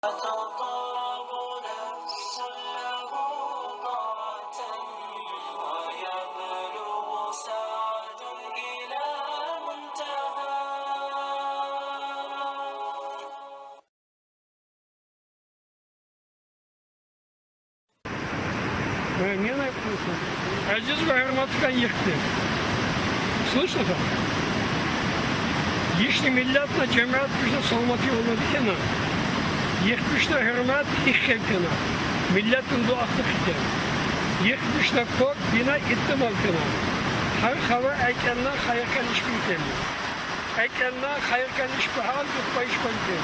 تطاب نفس له طاعة ويبلغ سعد إلى منتهى. Не написано. Aziz ve hürmetken yıktı. Слышно-то? Если миллятна cemaat güçle salmatı yolladı kena. Yıkmışla hürmet işkekena. Milletin duaklı kıkken. Yıkmışla kok bina ittimal kena. Her hava ekenler hayırken işbir kena. Ekenler hayırken işbir hal yutma işbir kena.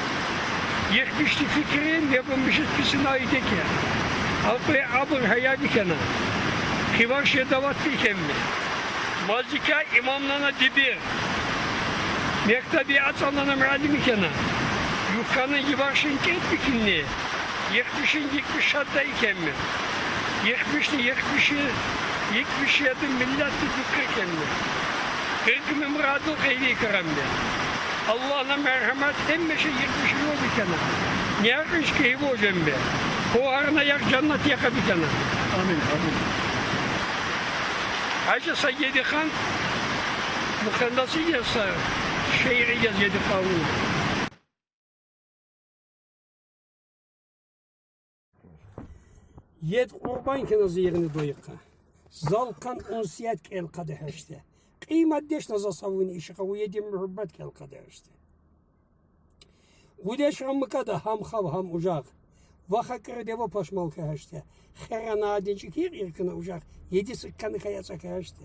Yıkmışlı fikrin yapılmış etkisine ait eke. Alpaya abur hayal kena. Kivar şedavat bir mi? Mazika imamlarına dibir. Mektebi açanlarına müallim kena. Yukanın yıvaşın ket bikinli. Yıkmışın yıkmış şadda iken mi? Yıkmışın yıkmış yedin milletli fikir iken mi? Kırkımı muradı gayri ikram mi? Allah'ına merhamet emmeşe yıkmış yol iken. Ne yakış ki evi hocam be? Koğarına yak cennet yaka bir kena. Amin, amin. Hacı Sayyidi Han mukandası yazsa şehri yaz yedi kavunu. Yed kurban kenazı yerini doyuqa. Zalkan unsiyet kel kadeheşte. Kıymet deş naza savuni işiqa u yedi muhabbet kel kadeheşte. Gudeş hammıka da ham xav ham ucaq. Vaxa kırı deva paşmal kaheşte. Xeran adincik her irkına ucaq. Yedi sıkkanı kayasa kaheşte.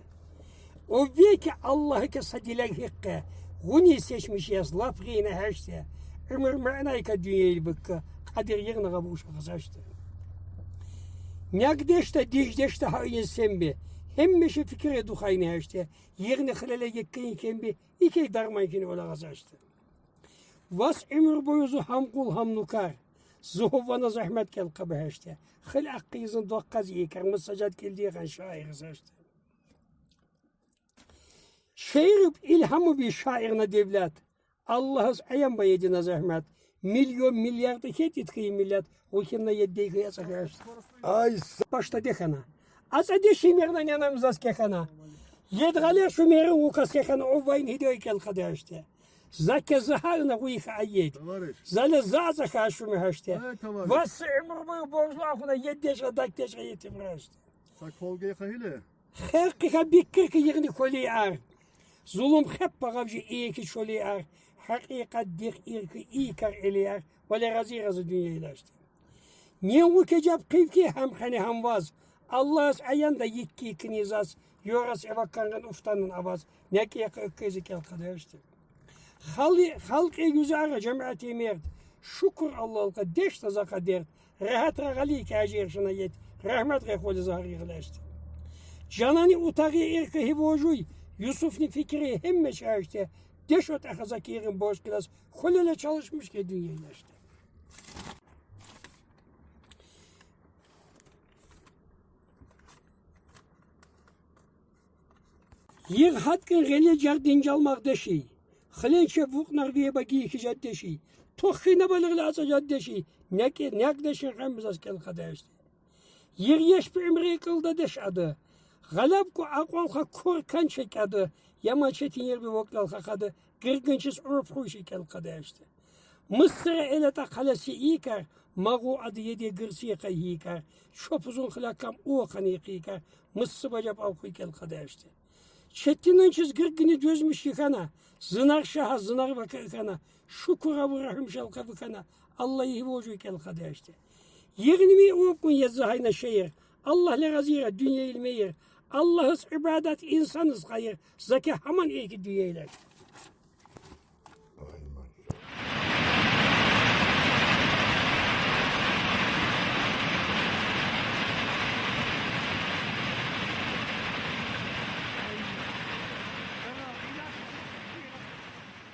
O ve ki Allah'ı ke sadilek hikke. Guni seçmiş yaz laf giyine heşte. Ömür ma'nayka dünyayı bıkkı. Kadir yerine qabu uşağı saçtı. Nagdeşte dijdeşte hayin sembi. Hemmeşi fikre duhayını heşte. Yerine xilele yekkin kembi. İki darmaykini ola gazaştı. Vas ömür boyuzu ham kul ham nukar. Zuhuvana zahmet kel kabı heşte. Xil akkıyızın dokkaz yekar. Mısacat geldiği kan şair saçtı. Şeirip ilhamı bir şairine devlet. Allah'ız ayan bayedine zahmet. Milyon milyarda ket itkıyı millet. Ukinna yeddeyi kıyasa kaçtı. Ay Başta dekana. Asa de şimerden yanamızaz kekana. Yedgale şumerin ukas kekana. O vayn hidoy kel kadeşte. Zakke zaharına uyka ayyed. Zale zaza kaşumu haşte. Vası ömür boyu borçlu akuna yeddeş adak teşe yetim raştı. Sak polgaya kahile. Herkika bikkirki yerini koli ar. Zulüm hep bagavcı iyi ki şoli ar. Hakikat dik irki iyi kar eliyar. Vale razı razı dünyaylaştı. Niye bu kecap kıyfki hem hani hem vaz. Allah'ız ayanda yikki kinizaz. Yoras evakkangan uftanın avaz. Ne ki yaka ökkezi kel kadeşti. Halk yüzü ara cemaati mert. Şükür Allah'a deş tazaka dert. Rahat ragali ki hacı erşana yet. Rahmet rekoli zahirleşti. Canani utari irki hivojuy. Yusuf'ni fikri hemme çağıştı. Deşot akazaki yerin boş kilas. Kolele çalışmış ki dünyaylaştı. Yer hatkın gele jardin almak deşi. Xlençe vuknar diye bagi iki caddeşi. Tokhine balırla asa caddeşi. Nek deşin kambızaz kel kadeşti. Yer yeş bir ömrü kılda deş adı. Galab ku aqolqa korkan çek adı. Yama çetin yer bir voklal kakadı. Gırgınçız urf huşi kel kadeşti. Mısır'a eleta kalesi ikar. Magu adı yedi gırsi kayhikar. Şopuzun xilakam uokan yıkikar. Mısır bacap avkuy kel kadeşti. Çetinin çiz gırgını dözmüş yıkana. Zınar şaha zınar vaka yıkana. Şukura vurahım şalka vıkana. Allah'ı hivocu kel kadeşti. Yerini mi uopkun yezzahayna şehir. Allah le razira dünya ilmeyir. Allah'ız ibadet insanız hayır. Zaki haman iyi ki dünya iler.